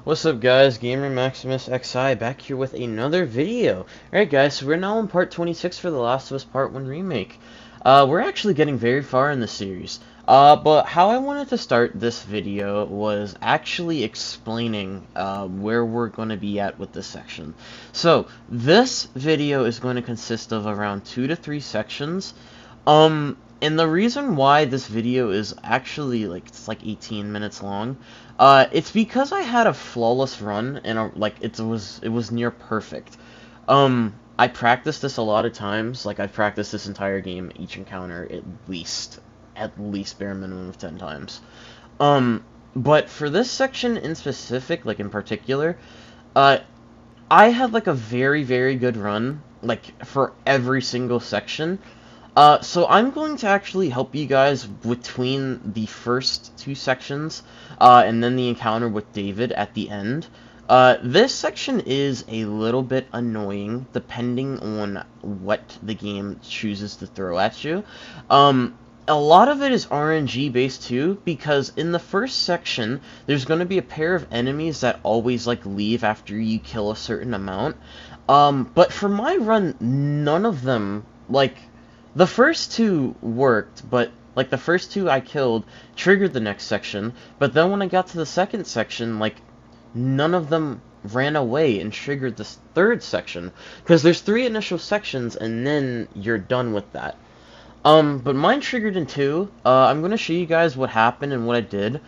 What's up guys, Gamer Maximus XI back here with another video. Alright guys, so we're now on part 26 for The Last of Us Part 1 Remake. We're actually getting very far in the series. But how I wanted to start this video was actually explaining where we're going to be at with this section. So, this video is going to consist of around 2 to 3 sections. And the reason why this video is actually it's like 18 minutes long, it's because I had a flawless run and it was near perfect. I practiced this a lot of times. Like I've practiced this entire game, each encounter at least bare minimum of 10 times. But for this section in specific, like in particular, I had like a very, very good run, like for every single section. So I'm going to actually help you guys between the first two sections, and then the encounter with David at the end. This section is a little bit annoying, depending on what the game chooses to throw at you. A lot of it is RNG based too, because in the first section, there's going to be a pair of enemies that always like leave after you kill a certain amount. But for my run, none of them, the first two worked, but like the first two I killed triggered the next section, but then when I got to the second section, like none of them ran away and triggered this third section, because there's 3 initial sections and then you're done with that. But mine triggered in 2. I'm going to show you guys what happened and what I did,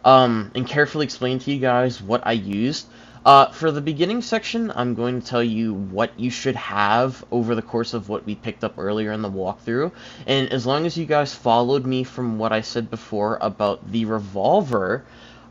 and carefully explain to you guys what I used. For the beginning section, I'm going to tell you what you should have over the course of what we picked up earlier in the walkthrough. And as long as you guys followed me from what I said before about the revolver,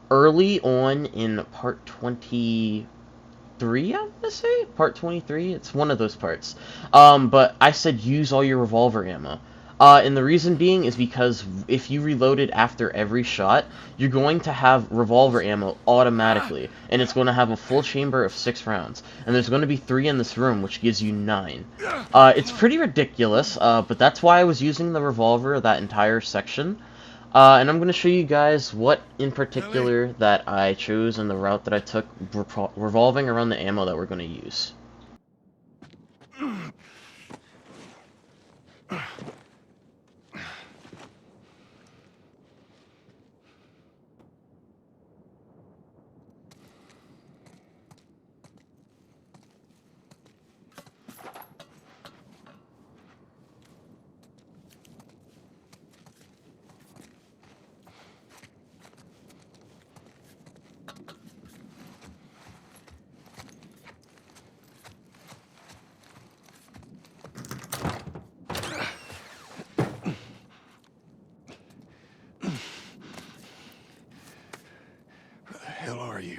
early on in part 23, I want to say? Part 23? It's one of those parts. But I said use all your revolver ammo. And the reason being is because if you reload it after every shot, you're going to have revolver ammo automatically, and it's going to have a full chamber of 6 rounds. And there's going to be 3 in this room, which gives you 9. It's pretty ridiculous, but that's why I was using the revolver that entire section. And I'm going to show you guys what in particular that I chose and the route that I took revolving around the ammo that we're going to use. Hell are you?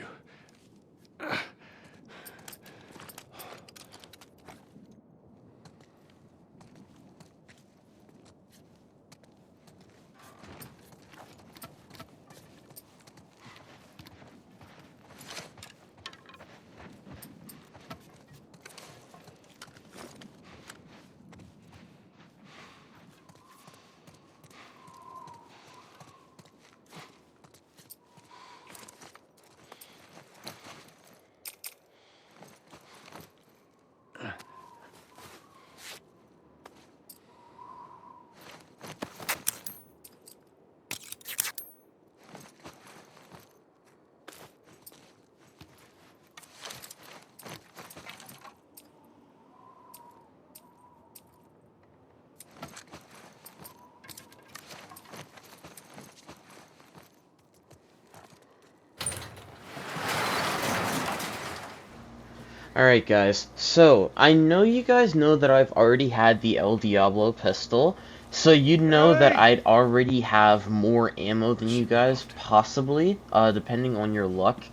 Alright guys, so I know you guys know that I've already had the El Diablo pistol, so you know that I'd already have more ammo than you guys, possibly, depending on your luck,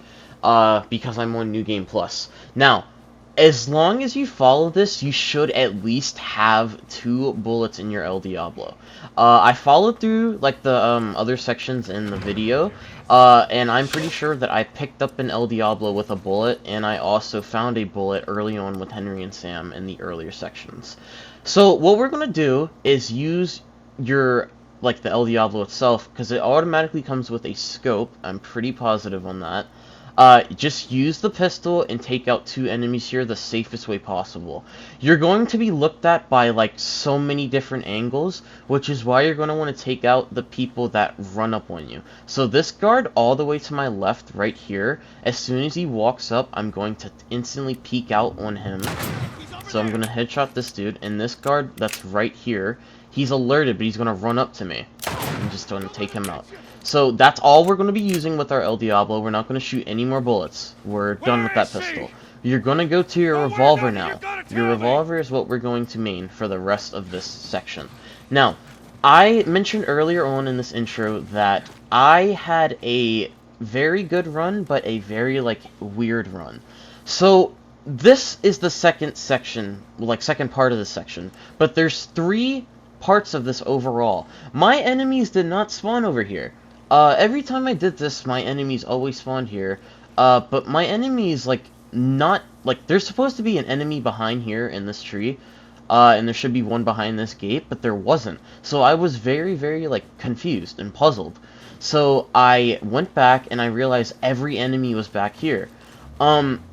because I'm on New Game Plus. Now, as long as you follow this, you should at least have 2 bullets in your El Diablo. I followed through like the other sections in the video, and I'm pretty sure that I picked up an El Diablo with a bullet, and I also found a bullet early on with Henry and Sam in the earlier sections. So what we're gonna do is use your the El Diablo itself, because it automatically comes with a scope. I'm pretty positive on that. just use the pistol and take out 2 enemies here the safest way possible. You're going to be looked at by like so many different angles, which is why you're going to want to take out the people that run up on you. So this guard all the way to my left right here, as soon as he walks up, I'm going to instantly peek out on him. So I'm going to headshot this dude, and this guard that's right here, he's alerted, but he's going to run up to me. I'm just going to take him out. So that's all we're going to be using with our El Diablo. We're not going to shoot any more bullets. We're done with that pistol. You're going to go to your revolver now. Your revolver is what we're going to main for the rest of this section. Now, I mentioned earlier on in this intro that I had a very good run, but a very, like, weird run. So, this is the second section, like, second part of the section. But there's 3 parts of this overall. My enemies did not spawn over here. Every time I did this, my enemies always spawned here. But my enemies, like, not, like, there's supposed to be an enemy behind here in this tree. And there should be one behind this gate, but there wasn't. So I was very, very, like, confused and puzzled. So I went back and I realized every enemy was back here.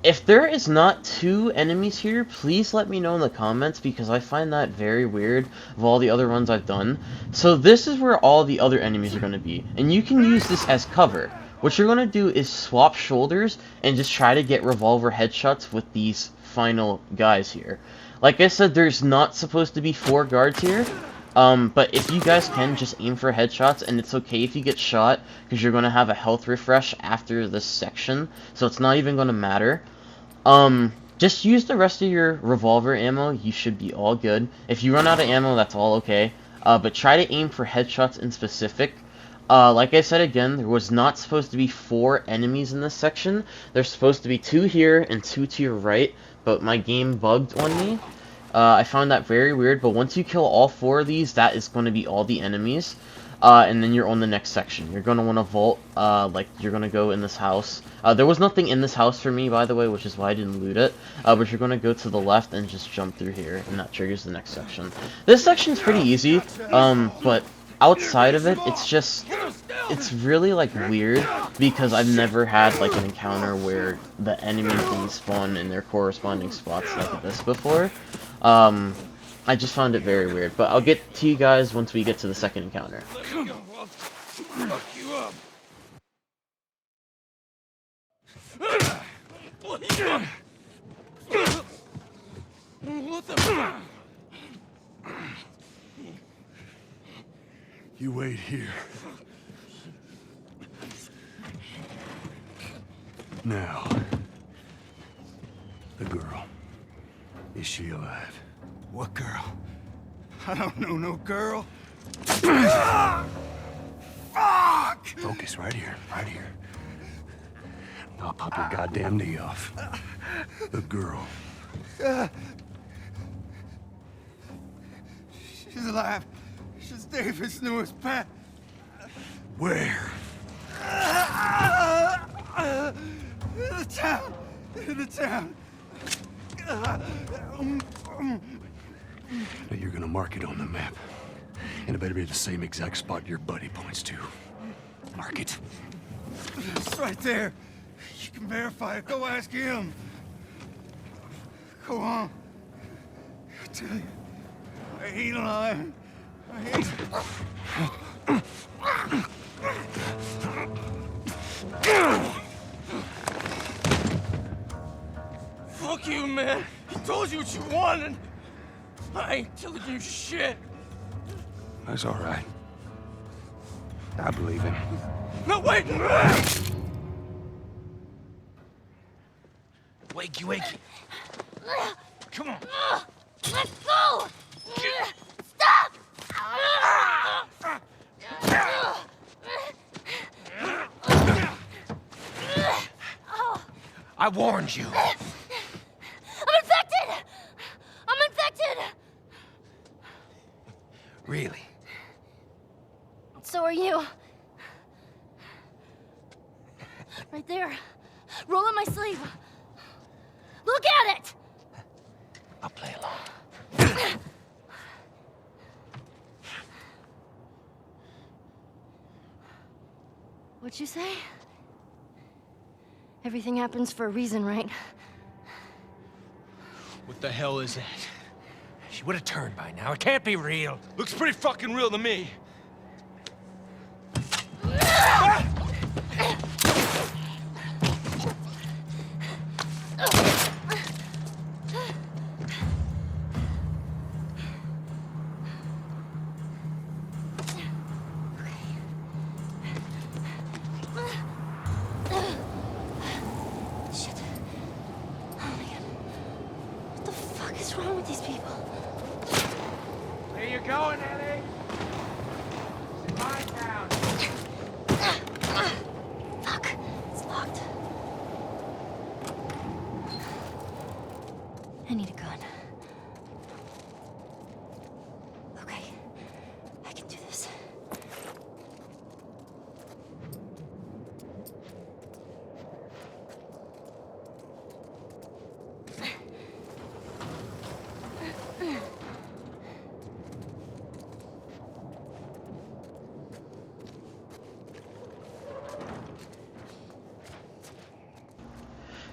If there is not 2 enemies here, please let me know in the comments, because I find that very weird of all the other runs I've done. So this is where all the other enemies are going to be, and you can use this as cover. What you're going to do is swap shoulders and just try to get revolver headshots with these final guys here. Like I said, there's not supposed to be 4 guards here. But if you guys can, just aim for headshots, and it's okay if you get shot, because you're going to have a health refresh after this section, so it's not even going to matter. Just use the rest of your revolver ammo, you should be all good. If you run out of ammo, that's all okay. But try to aim for headshots in specific. Like I said again, there was not supposed to be 4 enemies in this section. There's supposed to be 2 here and 2 to your right, but my game bugged on me. I found that very weird, but once you kill all 4 of these, that is going to be all the enemies. And then you're on the next section. You're going to want to vault, like, you're going to go in this house. There was nothing in this house for me, by the way, which is why I didn't loot it. But you're going to go to the left and just jump through here, and that triggers the next section. This section's pretty easy, but outside of it, it's really, like, weird, because I've never had, like, an encounter where the enemies didn't spawn in their corresponding spots like this before. I just found it very weird, but I'll get to you guys once we get to the second encounter. You wait here. Now, the girl. Is she alive? What girl? I don't know no girl. Fuck! Focus right here, right here. I'll pop your goddamn knee off. The girl. She's alive. She's David's newest pet. Where? In the town. In the town. Now you're gonna mark it on the map. And it better be the same exact spot your buddy points to. Mark it. It's right there. You can verify it. Go ask him. Go on. I tell you, I ain't lying. I ain't. Fuck you, man. He told you what you wanted. I ain't telling you shit. That's all right. I believe him. No, wait! Wakey, wakey. Come on. Let's go! Stop! I warned you. I'm infected! I'm infected! Really? So are you. Right there. Roll up my sleeve. Look at it! I'll play along. What'd you say? Everything happens for a reason, right? What the hell is that? She would have turned by now. It can't be real. Looks pretty fucking real to me. Shit. Oh my god. What the fuck is wrong with these people? Where you going, Ellie? It's in my town. Fuck. It's locked. I need a gun. Okay. I can do this.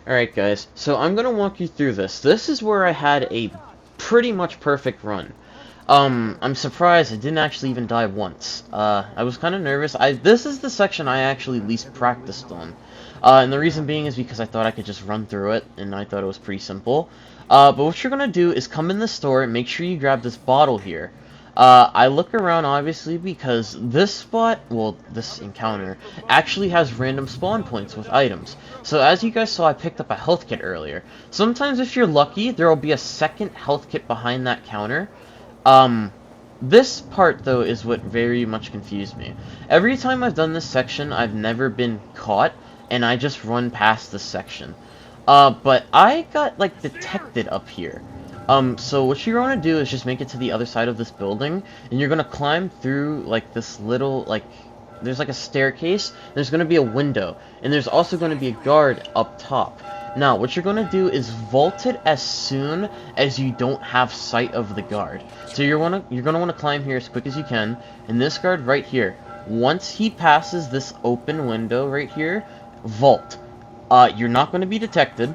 Alright guys, so I'm gonna walk you through this. This is where I had a pretty much perfect run. I'm surprised I didn't actually even die once. I was kind of nervous. This is the section I actually least practiced on. And the reason being is because I thought I could just run through it, and I thought it was pretty simple. But what you're gonna do is come in the store and make sure you grab this bottle here. I look around obviously because this spot, well, this encounter, actually has random spawn points with items. So as you guys saw, I picked up a health kit earlier. Sometimes if you're lucky, there will be a second health kit behind that counter. This part though is what very much confused me. Every time I've done this section, I've never been caught, and I just run past this section. But I got like detected up here. So what you're gonna do is just make it to the other side of this building, and you're gonna climb through like this little, like, there's like a staircase, there's gonna be a window, and there's also gonna be a guard up top. Now, what you're gonna do is vault it as soon as you don't have sight of the guard. So you're gonna wanna climb here as quick as you can, and this guard right here, once he passes this open window right here, vault. You're not gonna be detected.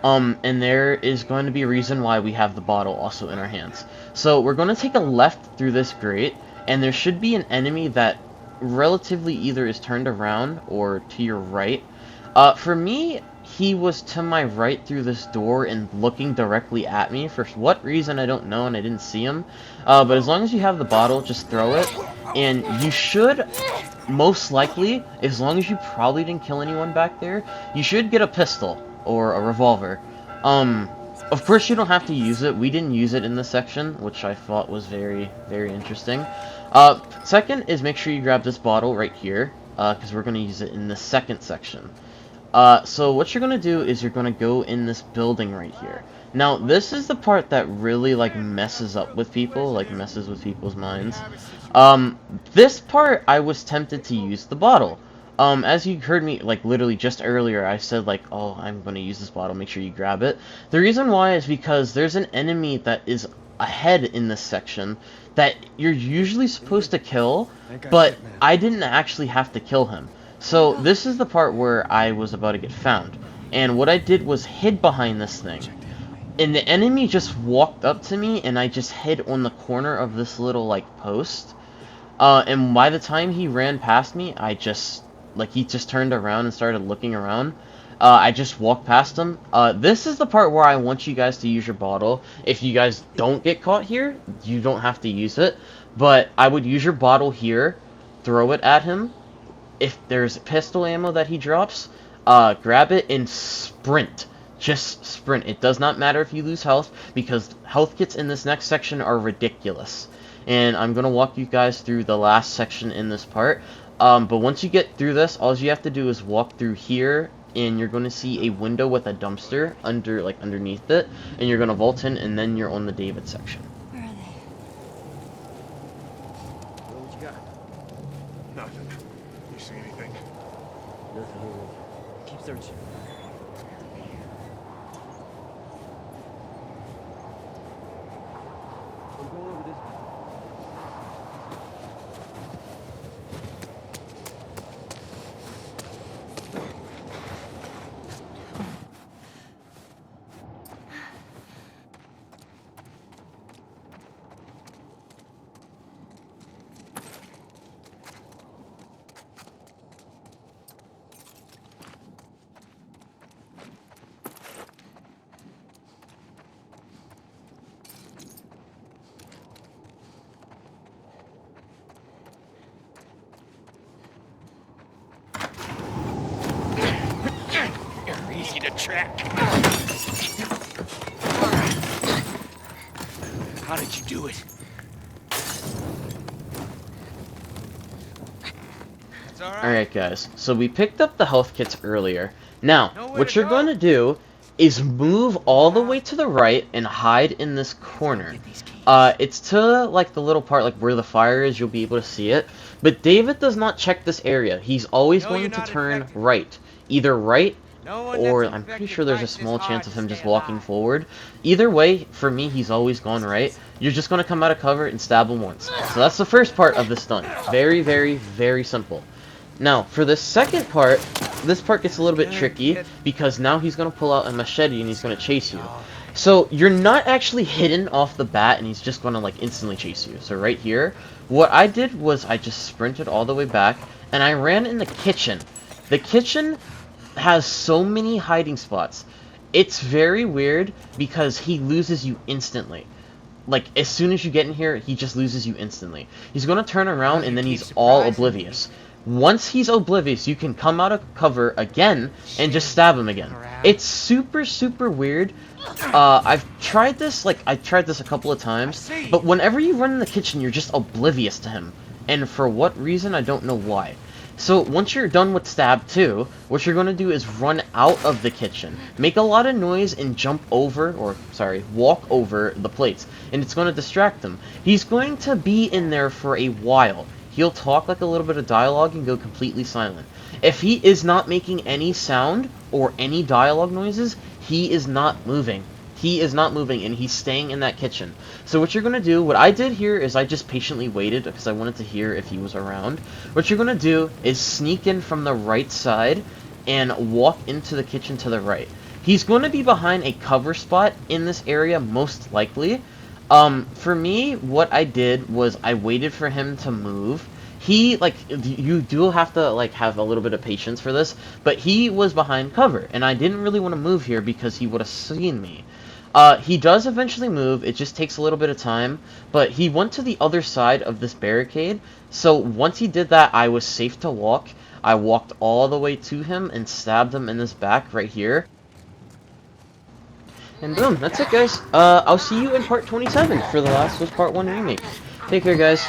And there is going to be a reason why we have the bottle also in our hands. So we're going to take a left through this grate, and there should be an enemy that relatively either is turned around or to your right. For me, he was to my right through this door and looking directly at me. For what reason, I don't know, and I didn't see him. But as long as you have the bottle, just throw it. And you should, most likely, as long as you probably didn't kill anyone back there, you should get a pistol or a revolver. Of course you don't have to use it. We didn't use it in this section, which I thought was very, very interesting. Second is make sure you grab this bottle right here, because we're going to use it in the second section. So what you're going to do is you're going to go in this building right here. Now, this is the part that really, like, messes up with people, like, messes with people's minds. This part, I was tempted to use the bottle. As you heard me, like, literally just earlier, I said, like, oh, I'm going to use this bottle, make sure you grab it. The reason why is because there's an enemy that is ahead in this section that you're usually supposed to kill, but I didn't actually have to kill him. So, this is the part where I was about to get found. And what I did was hid behind this thing. And the enemy just walked up to me, and I just hid on the corner of this little, like, post. And by the time he ran past me, I just... like, he just turned around and started looking around. I just walked past him. This is the part where I want you guys to use your bottle. If you guys don't get caught here, you don't have to use it. But I would use your bottle here, throw it at him. If there's pistol ammo that he drops, grab it and sprint. Just sprint. It does not matter if you lose health, because health kits in this next section are ridiculous. And I'm going to walk you guys through the last section in this part. But once you get through this, all you have to do is walk through here, and you're going to see a window with a dumpster underneath it, and you're going to vault in, and then you're on the David section. Where are they? What you got? Nothing. You see anything? Nothing here. Keep searching. I'm going over this way. track. How did you do it? It's all right. Alright guys, so we picked up the health kits earlier. Now, Nowhere what to you're go. going to do is move all the way to the right and hide in this corner. It's to like the little part like where the fire is, you'll be able to see it. But David does not check this area. He's always No, going you're to not turn infected. right. Either right No one or that's I'm pretty infected sure there's a fights this small hard chance of to him just stay walking alive. forward. Either way, for me, he's always gone right. You're just going to come out of cover and stab him once. So that's the first part of this done. Very, very, very simple. Now, for the second part, this part gets a little bit tricky because now he's going to pull out a machete and he's going to chase you. So you're not actually hidden off the bat and he's just going to like instantly chase you. So right here, what I did was I just sprinted all the way back and I ran in the kitchen. The kitchen has so many hiding spots. It's very weird because he loses you instantly. Like, as soon as you get in here, he just loses you instantly. He's going to turn around and then he's all oblivious. Once he's oblivious, you can come out of cover again and just stab him again. It's super, super weird. I've tried this, I tried this a couple of times, but whenever you run in the kitchen, you're just oblivious to him. And for what reason, I don't know why. So, once you're done with stab 2, what you're going to do is run out of the kitchen. Make a lot of noise and jump over, walk over the plates. And it's going to distract him. He's going to be in there for a while. He'll talk like a little bit of dialogue and go completely silent. If he is not making any sound or any dialogue noises, he is not moving. He is not moving, and he's staying in that kitchen. So what you're going to do, what I did here is I just patiently waited because I wanted to hear if he was around. What you're going to do is sneak in from the right side and walk into the kitchen to the right. He's going to be behind a cover spot in this area, most likely. For me, what I did was I waited for him to move. He, you do have to, have a little bit of patience for this, but he was behind cover, and I didn't really want to move here because he would have seen me. He does eventually move, it just takes a little bit of time, but he went to the other side of this barricade, so once he did that, I was safe to walk. I walked all the way to him and stabbed him in his back right here. And boom, that's it guys. I'll see you in part 27 for The Last of Us Part 1 Remake. Take care guys.